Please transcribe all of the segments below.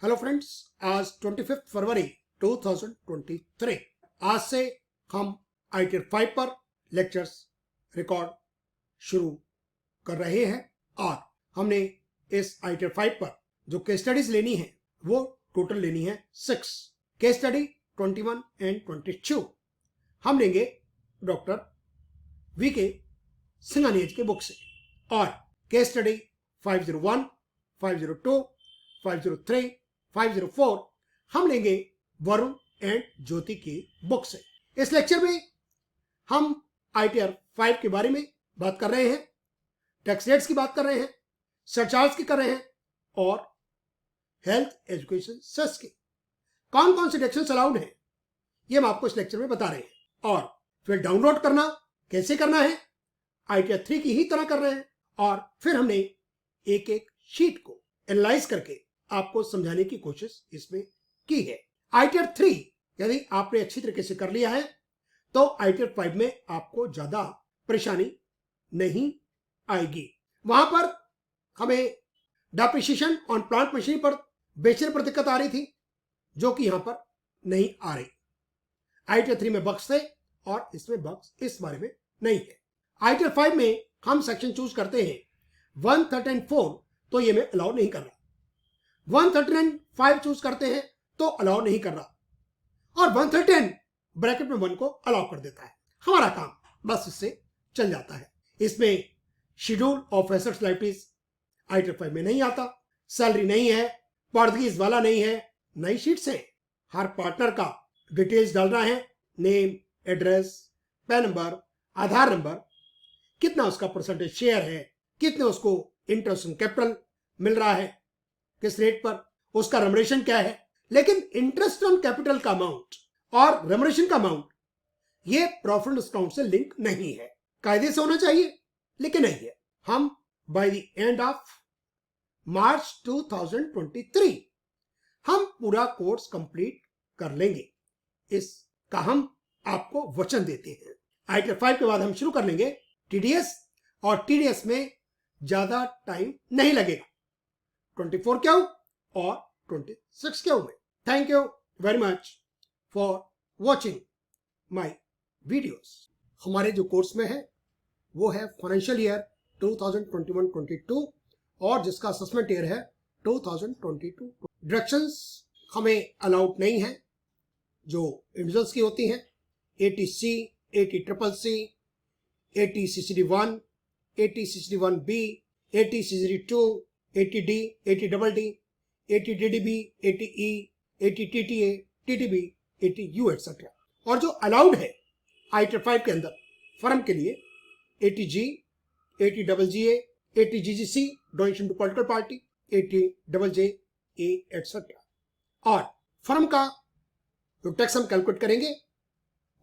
Hello friends, आज 25 फरवरी 2023। आज से हम ITR 5 पर लेक्चर्स रिकॉर्ड शुरू कर रहे हैं और हमने इस ITR 5 पर जो केस स्टडीज लेनी है वो टोटल लेनी है 6 केस स्टडी 21 एंड 22 हम लेंगे डॉक्टर VK सिंघानिया के बुक से। और केस स्टडी 501, 502, 503, 504 हम लेंगे वरुण एंड ज्योति की बुक से। इस लेक्चर में हम ITR 5 के बारे में बात कर रहे हैं, टैक्स रेट्स की बात कर रहे हैं, सरचार्ज की कर रहे हैं और हेल्थ एजुकेशन सेस की कौन कौन से डिडक्शंस अलाउड हैं ये हम आपको इस लेक्चर में बता रहे हैं। और फिर डाउनलोड करना कैसे करना है, ITR 3 की ही तरह कर रहे हैं और फिर हमने एक एक शीट को एनालाइज करके आपको समझाने की कोशिश इसमें की है। ITR 3 यदि आपने अच्छी तरीके से कर लिया है तो ITR 5 में आपको ज्यादा परेशानी नहीं आएगी। वहां पर हमें डेप्रिसिएशन ऑन प्लांट मशीन पर बेचने पर दिक्कत आ रही थी जो कि यहां पर नहीं आ रही। ITR 3 में बग्स थे और इसमें बग्स इस बारे में नहीं है। ITR 5 में हम सेक्शन चूज करते हैं 139(4) तो ये मैं अलाउ नहीं कर रहा, 139(5) चूज करते हैं तो अलाउ नहीं कर रहा और 139 ब्रैकेट में 1 को अलाउ कर देता है। हमारा काम बस इससे चल जाता है। इसमें schedule of assets liabilities ITR 5 में नहीं आता, सैलरी नहीं है, पर्दगीज वाला नहीं है, नई शीट से हर पार्टनर का डिटेल्स डालना है, नेम, एड्रेस, पैन नंबर, आधार नंबर, कितना उसका परसेंटेज शेयर है, कितने उसको इंटरेस्ट ऑन कैपिटल मिल रहा है, किस रेट पर, उसका रेम्युनरेशन क्या है। लेकिन इंटरेस्ट ऑन कैपिटल का अमाउंट और रेम्युनरेशन का अमाउंट ये प्रॉफिट डिस्काउंट से लिंक नहीं है। कायदे से होना चाहिए लेकिन नहीं है। हम by the end of March 2023 हम पूरा कोर्स कंप्लीट कर लेंगे, इसका हम आपको वचन देते हैं। ITR 5 के बाद हम शुरू कर लेंगे TDS और TDS में ज्यादा टाइम नहीं लगेगा, 24 क्यों और 26 क्यों में। Thank you very much for watching my videos. हमारे जो कोर्स में है वो है फाइनेंशियल ईयर 2021-22 और जिसका असेसमेंट ईयर है 2022। डायरेक्शंस हमें अलाउड नहीं है जो इंडिविजुअल्स की होती हैं, ATC, ATCCC, ATCCD1, ATCCD1B, ATCCD2, ATD, ATDD, ATDDB, ATE, ATTTA, TTB, ATU etc. और जो अलाउड है ITR 5 के अंदर फर्म के लिए ATG, ATGGA, ATGGC, donation to political party, ATJJA etc. और फर्म का जो टैक्स हम कैलकुलेट करेंगे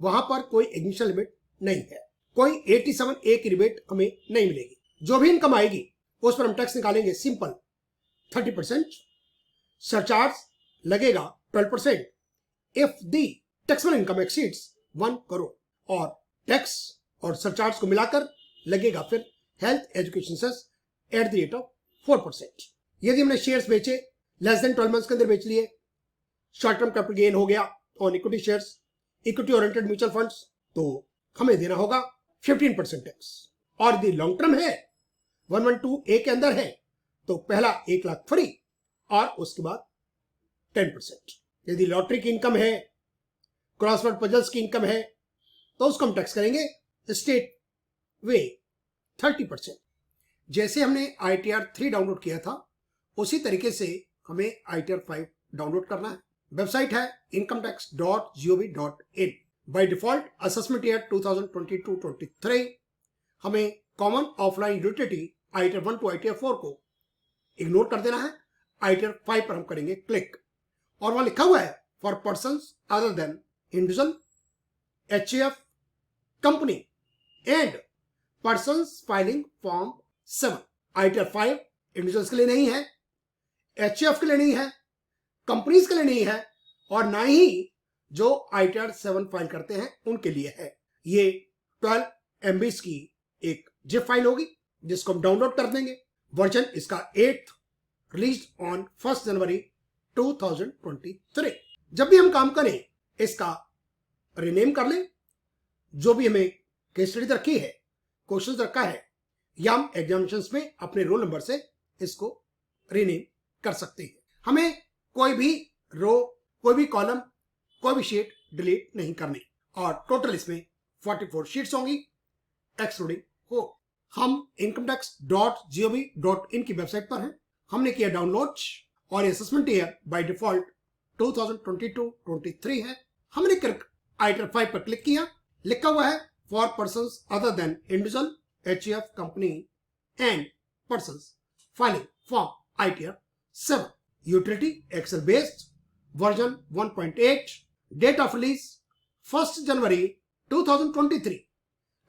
वहां पर कोई एग्जीशन लिमिट नहीं है, कोई 87A की रिबेट हमें नहीं मिलेगी। जो भी इनकम आएगी उस पर हम टैक्स निकालेंगे सिंपल 30%, सरचार्ज लगेगा 12% if the taxable income exceeds 1 crore और टैक्स और सरचार्ज को मिलाकर लगेगा फिर health education cess at the rate of 4%। यदि हमने शेयर्स बेचे लेस देन 12 मंथ्स के अंदर बेच लिए, शॉर्ट टर्म कैपिटल गेन हो गया on equity shares, equity oriented mutual funds, तो हमें देना होगा 15% टैक्स। और यदि लॉन्ग टर्म है 112A के अंदर है तो पहला 1 लाख फ्री और उसके बाद 10%। यदि लॉटरी की इनकम है, क्रॉसवर्ड पजल्स की इनकम है तो उसको हम टैक्स करेंगे स्टेट वे 30%। जैसे हमने ITR 3 डाउनलोड किया था उसी तरीके से हमें ITR 5 डाउनलोड करना है। वेबसाइट है incometax.gov.in। By default assessment year 2022-23 हमें common offline utility ITR 1 to ITR 4 को इग्नोर कर देना है। ITR 5 पर हम करेंगे क्लिक और वहां लिखा हुआ है for persons other than individual, HAF, company and persons filing form 7। ITR 5 individuals के लिए नहीं है, HAF के लिए नहीं है, कंपनीज के लिए नहीं है और ना ही जो ITR 7 फाइल करते हैं उनके लिए है। ये 12 MB की एक जिप फाइल होगी जिसको हम डाउनलोड कर देंगे। वर्जन इसका 8th रिलीज्ड ऑन 1 जनवरी 2023। जब भी हम काम करें इसका रीनेम कर लें। जो भी हमें केस स्टडी रखी है, क्वेश्चन रखा है, या हम एग्जामिनेशंस में अपने रोल नंबर से इसको रीनेम कर सकते हैं। हमें कोई भी रो, कोई भी कॉलम, कोई भी शीट डिलीट नहीं करनी। और टोटल इसमें 44 शीट्स होंगी एक्सक्लूडिंग हो। हम incometax.gov.in की वेबसाइट पर हैं। हमने किया डाउनलोड और असेसमेंट ईयर बाय डिफॉल्ट 2022-23 है। हमने आइटम 5 पर क्लिक किया। लिखा हुआ है for persons other than individual, HUF company and persons filing form ITR 7, utility excel based, version 1.8, date of release 1 January 2023,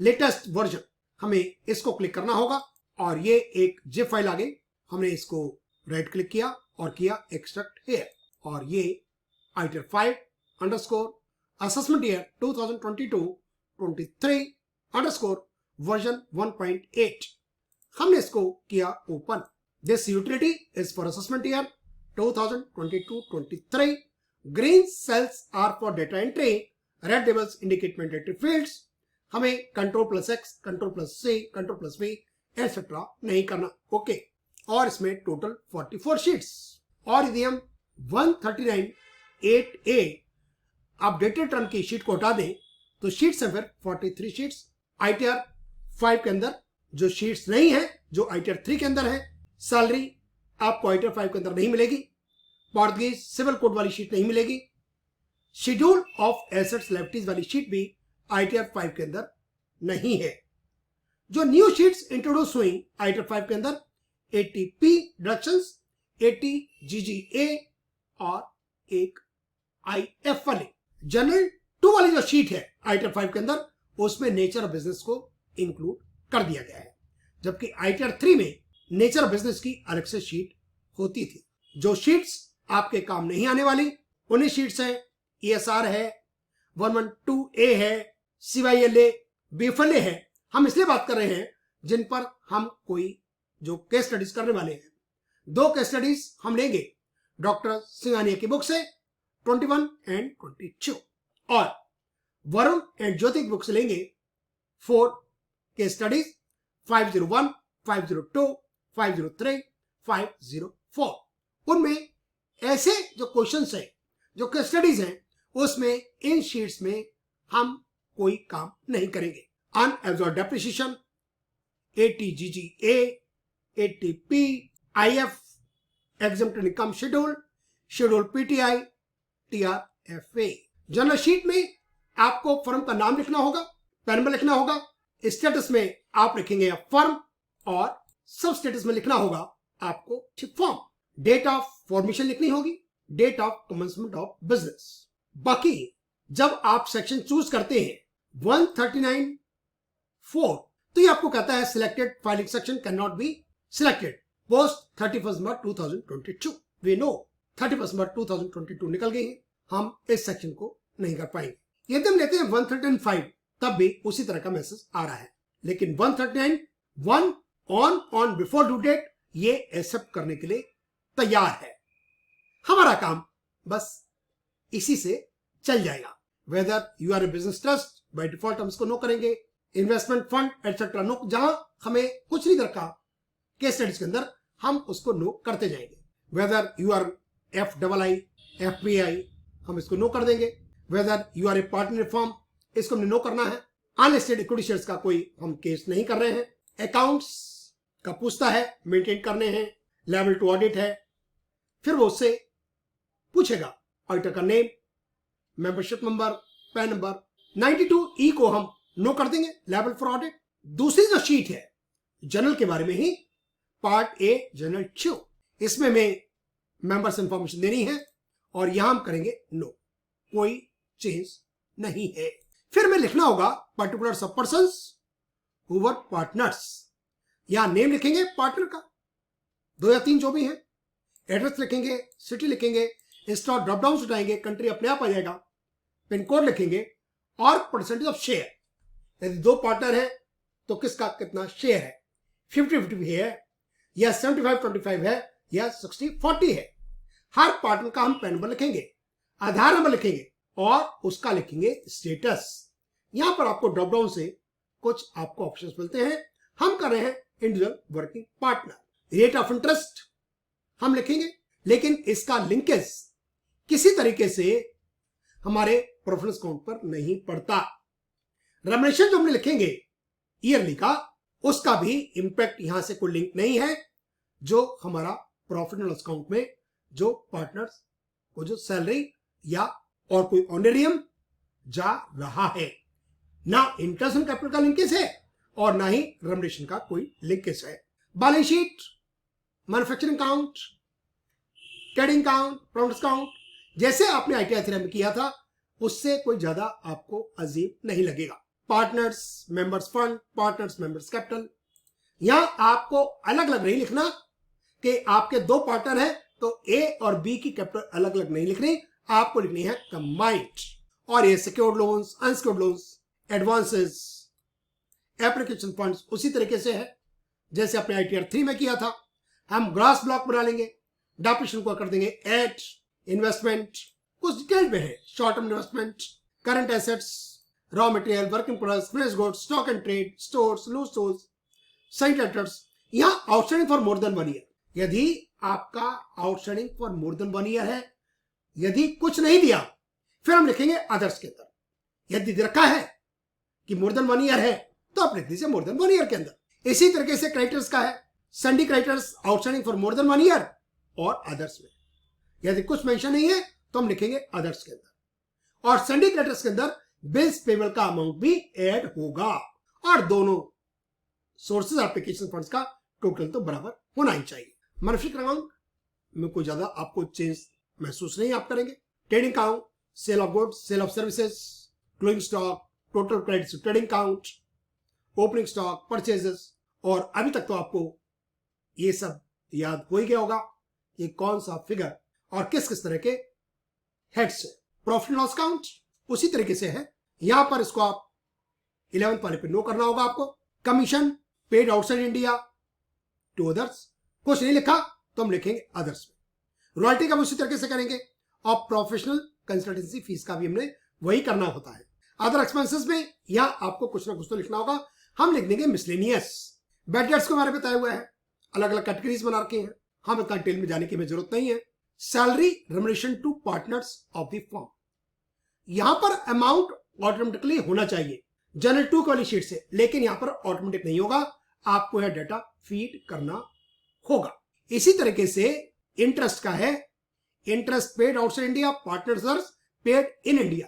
latest version. हमें इसको क्लिक करना होगा और ये एक जिप फाइल आ गई। हमने इसको राइट क्लिक किया और किया एक्सट्रैक्ट हियर, और ये ITR 5 underscore assessment year 2022-23 underscore version 1.8। हमने इसको किया open. This utility is for assessment year 2022-23। Green cells are for data entry, red labels indicate mandatory fields. हमें Ctrl+X, Ctrl+C, Ctrl+V एटसेट्रा नहीं करना। ओके। और इसमें टोटल 44 शीट्स। और यदि हम 139.8A अपडेटेड टर्म की शीट को हटा दें तो शीट्स है फिर 43 शीट्स। ITR 5 के अंदर जो शीट्स नहीं है, जो ITR 3 के अंदर है, सैलरी आपको ITR 5 के अंदर नहीं मिलेगी। पोर्टुगीज सिविल कोड वाली शीट नहीं मिलेगी। शेड्यूल ऑफ एसेट्स लायबिलिटीज वाली शीट भी ITR 5 के अंदर नहीं है। जो न्यू शीट्स इंट्रोड्यूस हुई ITR 5 के अंदर 80P डिडक्शंस, 80 GGA और एक IF वाली। जनरल 2 वाली जो शीट है ITR 5 के अंदर, उसमें नेचर ऑफ बिजनेस को इंक्लूड कर दिया गया है, जबकि ITR 3 में नेचर ऑफ बिजनेस की अलग से शीट होती थी। जो शीट्स आपके काम नहीं आने वाली उन्हीं शीट्स हैं ESR है, 112A है, CYLA, BFLA है। हम इसलिए बात कर रहे हैं जिन पर हम कोई जो केस स्टडीज करने वाले हैं। 2 केस स्टडीज हम लेंगे डॉक्टर सिंघानिया की बुक से 21 एंड 22, और वरुण एंड ज्योति की बुक से लेंगे 4 केस स्टडीज 501, 502, 503, 504। उनमें ऐसे जो क्वेश्चंस हैं, जो केस स्टडीज हैं, उसमें इन शीट्स में हम कोई काम नहीं करेंगे। Unabsorbed depreciation, 80 GGA, 80P, IF, exempted income schedule, schedule PTI, TRFA। General sheet में आपको फर्म का नाम लिखना होगा, पैन में लिखना होगा, स्टेटस में आप लिखेंगे फर्म, और सब स्टेटस में लिखना होगा आपको फॉर्म। डेट ऑफ फॉर्मेशन लिखनी होगी, date of commencement of business. बाकी जब आप सेक्शन चूज करते हैं 139(4), तो ये आपको कहता है selected filing section can not be selected post 31 March 2022। We know 31 March 2022 निकल गई है, हम इस सेक्शन को नहीं कर पाएंगे। यदि हम लेते हैं 139(5), तब भी उसी तरह का मैसेज आ रहा है, लेकिन 139(1) ऑन बिफोर ड्यू डेट ये एक्सेप्ट करने के लिए तैयार है। हमारा काम बस इसी से चल जाएगा। Whether you are a business trust, by default हम इसको नो करेंगे। इन्वेस्टमेंट फंड एटसेट्रा नो, जहां हमें कुछ नहीं दरकार केस स्टडीज के अंदर हम उसको नो करते जाएंगे। Whether you are FII, FPI, हम इसको नो कर देंगे। Whether you are a partner firm, इसको हमने नो करना है। अनलिस्टेड इक्विटी शेयर्स का कोई हम केस नहीं कर रहे हैं। अकाउंट्स का पूछता है, मेंटेन करने हैं, लेवल टू ऑडिट है, फिर वो उससे पूछेगा ऑडिटर का name, membership number, pan number. 92E को हम नो कर देंगे, लेवल फॉर ऑडिट। दूसरी जो शीट है जनरल के बारे में ही, पार्ट A जनरल 2, इसमें हमें मेंबर्स इंफॉर्मेशन देनी है और यहां हम करेंगे नो, कोई चेंज नहीं है। फिर में लिखना होगा particular of persons who were partners. यहां नेम लिखेंगे पार्टनर का, 2 या 3 जो भी है, एड्रेस लिखेंगे, सिटी लिखेंगे, इंस्टॉल ड्रॉप डाउन उठाएंगे, कंट्री अपने आप आ जाएगा, पिन कोड लिखेंगे और परसेंटेज ऑफ शेयर। यदि 2 पार्टनर है तो किसका कितना शेयर है, 50-50 है या 75-25 है या 60-40 है। हर पार्टनर का हम पैन नंबर लिखेंगे, आधार नंबर लिखेंगे और उसका लिखेंगे स्टेटस। यहां पर आपको ड्रॉप डाउन से कुछ आपको ऑप्शंस मिलते हैं। हम कर रहे हैं individual working partner. Rate of interest हम लिखेंगे, लेकिन इसका लिंकेज किसी तरीके से हमारे प्रेफरेंस अकाउंट पर नहीं पड़ता। रेम्युनरेशन जो हमने लिखेंगे ईयरली का, उसका भी इंपैक्ट यहां से कोई लिंक नहीं है। जो हमारा प्रॉफिट एंड लॉस अकाउंट में जो पार्टनर्स को जो सैलरी या और कोई ऑनरेरियम जा रहा है, ना इंटरेस्ट एंड कैपिटल का लिंकेज है और ना ही रेम्युनरेशन का कोई लिंकेज है। Balance sheet, manufacturing account, trading account, profit account जैसे आपने आईटीआई थ्योरी में किया था, उससे कोई ज्यादा आपको अजीब नहीं लगेगा। Partners members fund, partners members capital, यहां आपको अलग अलग नहीं लिखना कि आपके दो पार्टनर हैं तो ए और बी की कैपिटल अलग अलग नहीं लिखनी, आपको लिखनी है कंबाइंड। और ये secured loans, unsecured loans, advances, application funds उसी तरीके से है जैसे अपने आईटीआर 3 में किया था। हम ग्रास ब्लॉक बना लेंगे, डेफिनेशन को कर देंगे एट, इन्वेस्टमेंट कुछ डिटेल में है, short term investment, current assets, raw material, work in progress, finished goods, stock and trade, stores, loose stores, sight debtors. यहां outstanding for more than 1 year, यदि आपका outstanding for more than 1 year है, यदि कुछ नहीं दिया फिर हम लिखेंगे अदर्स के अंदर। यदि रखा है कि मोर देन 1 ईयर है तो आप लिख दीजिए मोर देन 1 ईयर के अंदर। इसी तरीके से क्रेडिटर्स का है, सन्डी creditors outstanding for more than 1 year और अदर्स में। यदि कुछ मेंशन नहीं है तो हम लिखेंगे अदर्स के अंदर। और सन्डी क्रेडिटर्स के अंदर बिल्स पेबल का अमाउंट भी ऐड होगा और दोनों सोर्सेज एप्लीकेशन फंड्स का टोटल तो बराबर होना ही चाहिए। मैन्युफैक्चरिंग अकाउंट में कोई ज्यादा आपको चेंज महसूस नहीं आप करेंगे। Trading account, sale of goods, sale of services, closing stock, total credit trading account, opening stock, purchases. और अभी तक तो आपको ये सब याद हो ही गया होगा ये कौन सा फिगर और किस किस तरह के हेड्स है। प्रॉफिट एंड लॉस अकाउंट उसी तरीके से है, यहां पर इसको आप 11th वाले पे नो करना होगा आपको। Commission paid outside India to others, कुछ नहीं लिखा तो हम लिखेंगे अदर्स में। रॉयल्टी का उसी तरीके से करेंगे और प्रोफेशनल कंसल्टेंसी फीस का भी हमने वही करना होता है। अदर एक्सपेंसेस में यहां आपको कुछ ना कुछ तो लिखना होगा, हम लिख देंगे मिसलेनियस। बैड डेट्स को हमारे बताया हुआ है, अलग अलग कैटेगरीज बना रखे हैं, हम इतना डिटेल में जाने की हमें जरूरत नहीं है। Salary remuneration to partners of the firm, यहां पर अमाउंट ऑटोमेटिकली होना चाहिए जनरल 2 वाली शीट से, लेकिन यहां पर ऑटोमेटिक नहीं होगा, आपको यह डाटा फीड करना होगा। इसी तरीके से इंटरेस्ट का है, interest paid outside India, partners paid in India.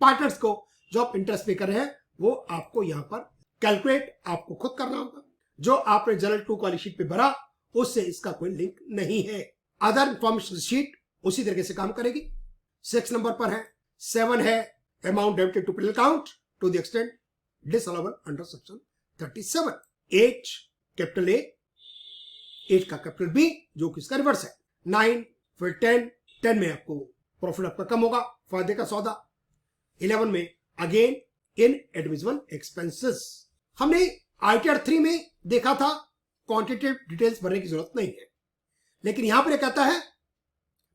Partners को जो आप इंटरेस्ट पे कर रहे हैं वो आपको यहां पर कैलकुलेट आपको खुद करना होगा। जो आपने जनरल 2 वाली शीट पे भरा उससे इसका कोई लिंक नहीं है। अदर इंफॉर्मेशन शीट उसी तरीके से काम करेगी। 6 नंबर पर है, 7 है amount debited to PL account to the extent disallowable under section 37। 8 capital A, 8 का कैपिटल बी जो कि इसका रिवर्स है। 9 फिर 10 में आपको प्रॉफिट आपका कम होगा, फायदे का सौदा। 11 में अगेन इन एडमिसिबल एक्सपेंसेस। हमने आईटीआर 3 में देखा था क्वांटिटेटिव डिटेल्स भरने की जरूरत नहीं है, लेकिन यहां पर कहता है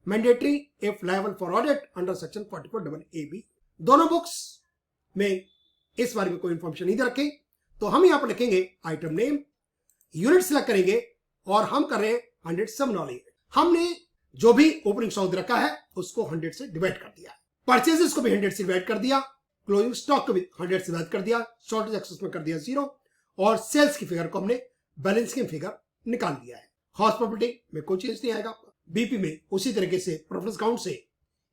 mandatory if liable for audit under section 44AA B. दोनों बुक्स में इस बारे में कोई इंफॉर्मेशन नहीं दे रखे, तो हम यहां पर लिखेंगे आइटम नेम, यूनिट सिलेक्ट करेंगे और हम कर रहे हैं 100 सम नॉलेज। हमने जो भी ओपनिंग स्टॉक रखा है उसको 100 से डिवाइड कर दिया, परचेजेस को भी 100 से डिवाइड कर दिया, क्लोजिंग स्टॉक को भी 100 से डिवाइड कर दिया, शॉर्टेज एक्सेस में कर दिया 0 और सेल्स की फिगर को हमने बैलेंस की फिगर निकाल दिया है। हाउस प्रॉपर्टी में कोई चेंज नहीं आएगा। बीपी में उसी तरीके से प्रेफरेंस अकाउंट से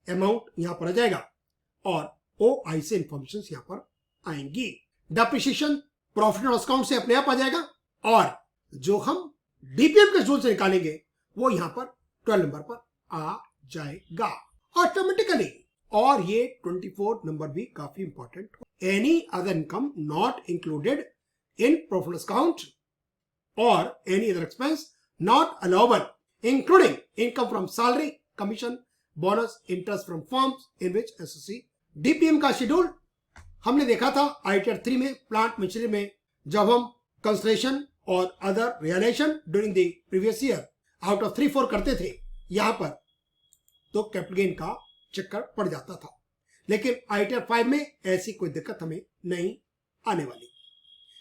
अमाउंट यहां पर आ जाएगा और ओआई से इंफॉर्मेशन यहां पर आएंगी। Depreciation profit and loss account से अपने आप आ जाएगा और जो हम डीपीएम के जोन से निकालेंगे वो यहां पर 12 नंबर पर आ जाएगा ऑटोमेटिकली। और ये 24 नंबर भी काफी इंपॉर्टेंट हो, any other income not included in profit account और any other expense not allowable including income from salary, commission, bonus, interest from firms in which associate. DPM का शेड्यूल हमने देखा था आईटीआर 3 में, प्लांट मशीनरी में, जब हम कंस्ट्रक्शन और other realisation during the previous year out of 3-4 करते थे, यहां पर तो कैपिटल गेन का चक्कर पड़ जाता था। लेकिन ITR 5 में ऐसी कोई दिक्कत हमें नहीं आने वाली।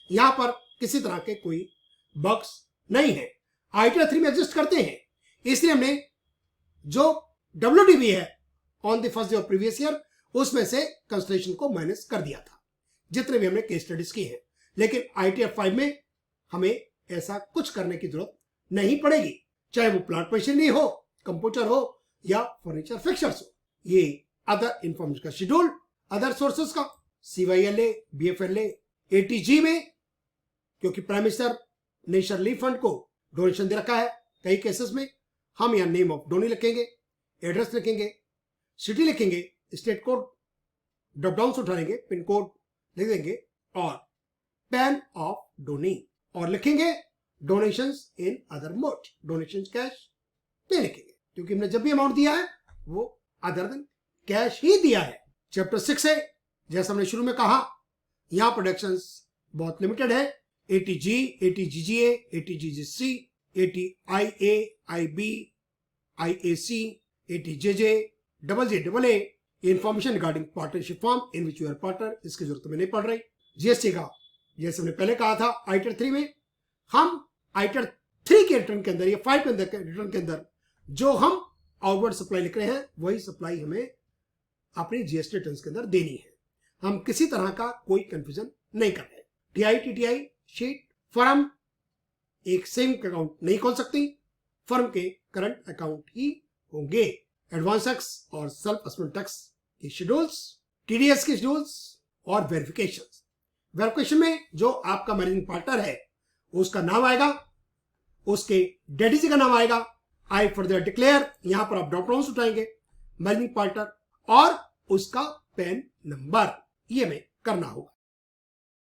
यहां पर किसी तरह के कोई बग्स नहीं है। ITR 3 में एग्जिस्ट करते हैं, इसलिए हमने जो WDV है on the first day of previous year उसमें से कंसिडरेशन को माइनस कर दिया था, जितने भी हमने केस स्टडीज की है। लेकिन ITR 5 में हमें ऐसा कुछ करने की जरूरत नहीं पड़ेगी, चाहे वो प्लांट मशीनरी हो, कंप्यूटर हो या फर्नीचर फिक्सर्स हो। ये अदर इंफॉर्मेशन का शेड्यूल अदर सोर्सेस का CYLA, BFLA, ATG में, क्योंकि prime minister national relief fund को डोनेशन दे रखा है, कई केसेस में हम यहाँ नेम ऑफ डोनी लिखेंगे, एड्रेस लिखेंगे, सिटी लिखेंगे, स्टेट कोड ड्रॉप डाउन से उठा लेंगे, पिन कोड लिख देंगे और पैन ऑफ डोनी, और लिखेंगे donations in other mode, donation cash पे लिखेंगे, क्योंकि हमने जब भी अमाउंट दिया है वो अदर देन कैश ही दिया है। चैप्टर 6 है, जैसा हमने शुरू में कहा, यहां प्रोडक्शंस बहुत लिमिटेड है। ATG, ATGGA, ATGGC, ATIA, IB, IAC, ATJJ, AA, information regarding partnership form in which you are partner, इसकी जरूरत हमें नहीं पड़ रही। GST का, जैसे हमने पहले कहा था, ITR 3 में हम ITR 3 के रिटर्न के अंदर या 5 के अंदर रिटर्न के अंदर जो हम आउटवर्ड सप्लाई लिख रहे हैं वही सप्लाई हमें अपनी GST रिटर्न के अंदर देनी है। हम किसी तरह का कोई कंफ्यूजन नहीं कर रहे। TI शीट फर्म एक सेम अकाउंट नहीं खोल सकती, फर्म के करंट अकाउंट ही होंगे। एडवांस टैक्स और सेल्फ असेसमेंट टैक्स के शेड्यूल्स, TDS के शेड्यूल्स और वेरिफिकेशन में जो आपका मैनेजिंग पार्टनर है उसका नाम आएगा, उसके डैडी जी का नाम आएगा, आई फर्दर डिक्लेयर, यहां पर आप ड्रॉप डाउन उठाएंगे, मैनेजिंग पार्टनर और उसका पैन नंबर, ये हमें करना होगा।